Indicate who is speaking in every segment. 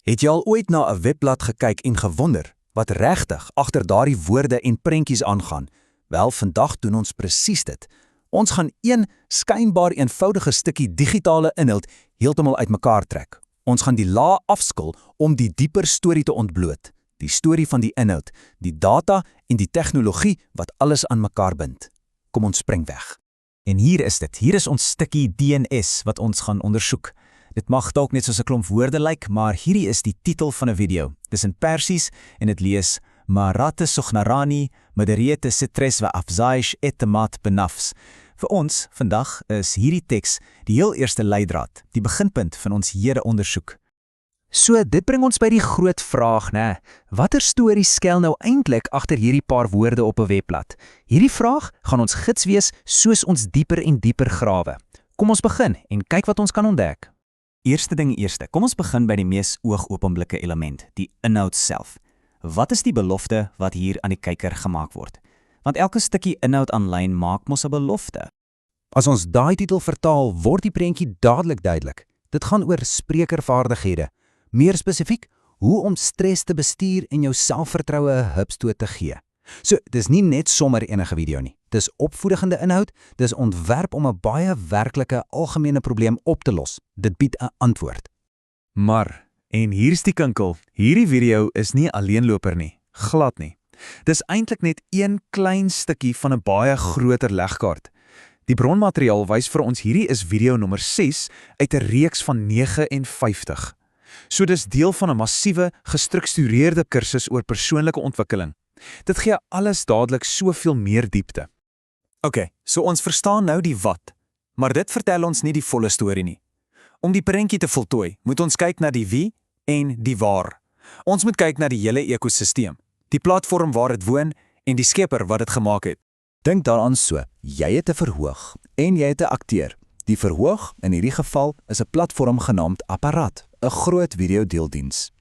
Speaker 1: Het jy al ooit na 'n webblad gekyk en gewonder wat regtig agter daardie woorde en prentjies aangaan? Wel, vandag doen ons presies dit. Ons gaan een skynbaar eenvoudige stukkie digitale inhoud heeltemal uitmekaar trek. Ons gaan die laag afskil om die dieper storie te ontbloot. Die storie van die inhoud, die data en die tegnologie wat alles aan mekaar bind. Kom ons spring weg.
Speaker 2: En hier is dit. Hier is ons stukkie DNS wat ons gaan ondersoek. Dit mag dalk net soos 'n klomp woorde lyk, maar hierdie is die titel van 'n video. Dis in Persies en dit lees Marate Sokhnarani Madariyat Sitres wa Afzaish Etemat Benafs. Vir ons vandag is hierdie teks die heel eerste leidraad, die beginpunt van ons hele ondersoek.
Speaker 3: So, dit bring ons by die groot vraag, né? Watter storie skuil nou eintlik agter hierdie paar woorde op 'n webblad? Hierdie vraag gaan ons gids wees soos ons dieper en dieper grawe. Kom ons begin en kyk wat ons kan ontdek.
Speaker 2: Eerste ding eerste, kom ons begin by die mees oogopenblikke element, die inhoud self. Wat is die belofte wat hier aan die kyker gemaak word? Want elke stukkie inhoud aanlyn maak mos 'n belofte.
Speaker 1: As ons daai titel vertaal, word die prentjie dadelik duidelik. Dit gaan oor sprekervaardighede. Meer spesifiek, hoe om stres te bestuur en jou selfvertroue 'n hupstoot te gee. So, dis nie net sommer enige video nie. Dis opvoedigende inhoud, dis ontwerp om 'n baie werklike algemene probleem op te los. Dit bied 'n antwoord.
Speaker 4: Maar, en hier's die kinkel, hierdie video is nie alleenloper nie, glad nie. Dis eintlik net een klein stukkie van 'n baie groter legkaart. Die bronmateriaal wys vir ons hierdie is video nommer 6 uit 'n reeks van 59. So dis deel van 'n massiewe, gestruktureerde kursus oor persoonlike ontwikkeling. Dit gee alles dadelik soveel meer diepte.
Speaker 2: OK, so ons verstaan nou die wat, maar dit vertel ons nie die volle storie nie. Om die prentjie te voltooi, moet ons kyk na die wie en die waar. Ons moet kyk na die hele ekosisteem, die platform waar dit woon en die skepper wat dit gemaak het.
Speaker 1: Dink daaraan so, jy het 'n verhoog en jy het 'n akteur. Die verhoog, in hierdie geval, is 'n platform genaamd Apparaat, 'n groot videodeeldiens.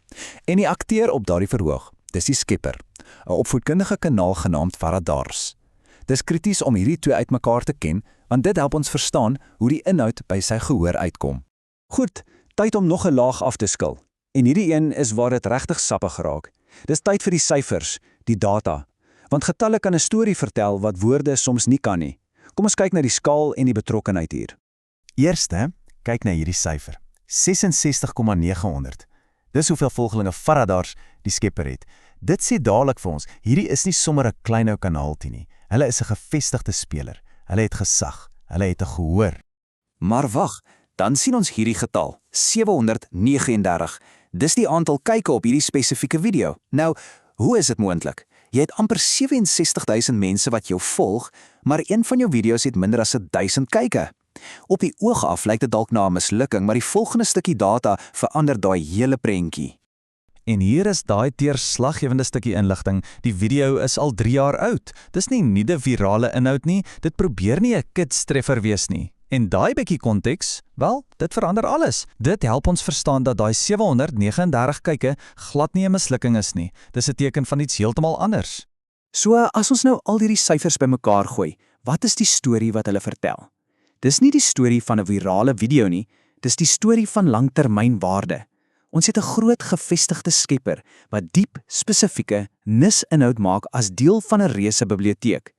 Speaker 1: En die akteur op daardie verhoog, dis die skepper, 'n opvoedkundige kanaal genaamd Faradars. Dis krities om hierdie twee uitmekaar te ken, want dit help ons verstaan hoe die inhoud by sy gehoor uitkom.
Speaker 3: Goed, tyd om nog 'n laag af te skil. En hierdie een is waar dit regtig sappig raak. Dis tyd vir die syfers, die data. Want getalle kan 'n storie vertel wat woorde soms nie kan nie. Kom ons kyk na die skaal en die betrokkenheid hier.
Speaker 2: Eerste, kyk na hierdie syfer. 66,900. Dis hoeveel volgelinge Faradars die skepper het. Dit sê dadelik vir ons, hierdie is nie sommer 'n klein ou kanaaltjie nie. Hulle is 'n gevestigde speler. Hulle het gesag. Hulle het 'n gehoor.
Speaker 3: Maar wag, dan sien ons hierdie getal, 739. Dis die aantal kykke op hierdie spesifieke video. Nou, hoe is dit moontlik? Jy het amper 67,000 mense wat jou volg, maar een van jou video's het minder as 1000 kykke. Op die oog af lyk dit dalk na 'n mislukking, maar die volgende stukkie data verander daai hele prentjie.
Speaker 2: En hier is daai deurslaggewende stukkie inligting. Die video is al 3 jaar oud. Dis nie nuwe virale inhoud nie. Dit probeer nie 'n kidstreffer wees nie. En daai bietjie konteks, wel, dit verander alles. Dit help ons verstaan dat daai 739 kykke glad nie 'n mislukking is nie. Dis 'n teken van iets heeltemal anders.
Speaker 3: So, as ons nou al hierdie syfers bymekaar gooi, wat is die storie wat hulle vertel? Dis nie die storie van 'n virale video nie, dis die storie van langtermynwaarde. Ons het 'n groot gevestigde skepper wat diep, spesifieke nisinhoud maak as deel van 'n reuse biblioteek.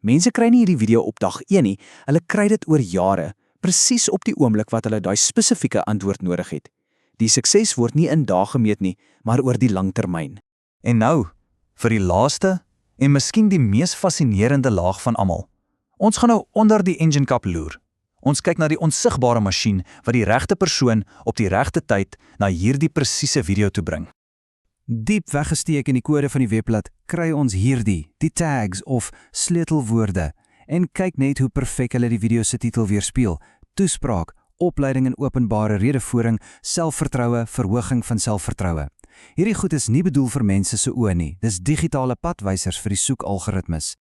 Speaker 3: Mense kry nie hierdie video op dag 1 nie, hulle kry dit oor jare, presies op die oomblik wat hulle daai spesifieke antwoord nodig het. Die sukses word nie in dae gemeet nie, maar oor die langtermyn.
Speaker 2: En nou, vir die laaste en miskien die mees fascinerende laag van almal. Ons gaan nou onder die engine kap loer. Ons kyk na die onsigbare masjien wat die regte persoon op die regte tyd na hierdie presiese video toe bring.
Speaker 1: Diep weggesteek in die kode van die webblad kry ons hierdie, die tags of sleutelwoorde. En kyk net hoe perfek hulle die video se titel weerspieël. Toespraak, opleiding in openbare redevoering, selfvertroue, verhoging van selfvertroue. Hierdie goed is nie bedoel vir mense se oë nie. Dis digitale padwysers vir die soekalgoritmes.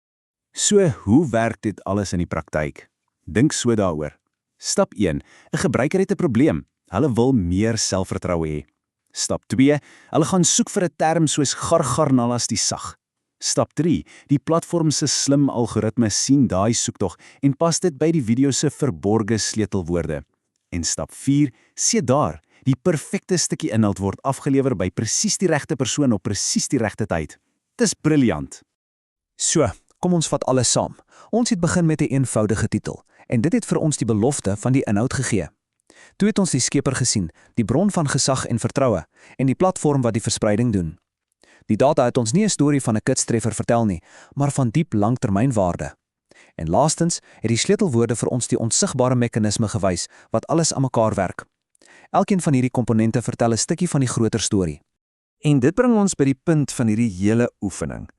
Speaker 3: So, hoe werk dit alles in die praktyk? Dink so daaroor. Stap 1. 'n gebruiker het 'n probleem. Hulle wil meer selfvertroue hê. Stap 2. Hulle gaan soek vir 'n term soos gargarnalas die sag. Stap 3. Die platform se slim algoritme sien daai soektog en pas dit by die video se verborgde sleutelwoorde. En stap 4. Sien daar, Die perfekte stukkie inhoud word afgelewer by presies die regte persoon op presies die regte tyd. Dis briljant.
Speaker 1: So, kom ons vat alles saam. Ons het begin met 'n eenvoudige titel en dit het vir ons die belofte van die inhoud gegee. Toe het ons die Skepper gesien, die bron van gesag en vertroue en die platform wat die verspreiding doen. Die data het ons nie 'n storie van 'n kitstreffer vertel nie, maar van diep langtermynwaarde. En laastens het die sleutelwoorde vir ons die onsigbare meganisme gewys wat alles aan mekaar werk. Elkeen van hierdie komponente vertel 'n stukkie van die groter storie.
Speaker 5: En dit bring ons by die punt van hierdie hele oefening.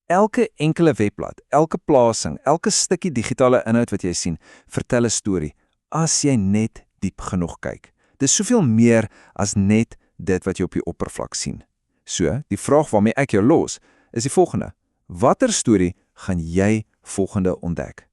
Speaker 5: Elke enkele webblad, elke plasing, elke stukkie digitale inhoud wat jy sien, vertel 'n storie, as jy net diep genoeg kyk. Dis soveel meer as net dit wat jy op die oppervlak sien. So, die vraag waarmee ek jou los, is die volgende. Watter storie gaan jy volgende ontdek?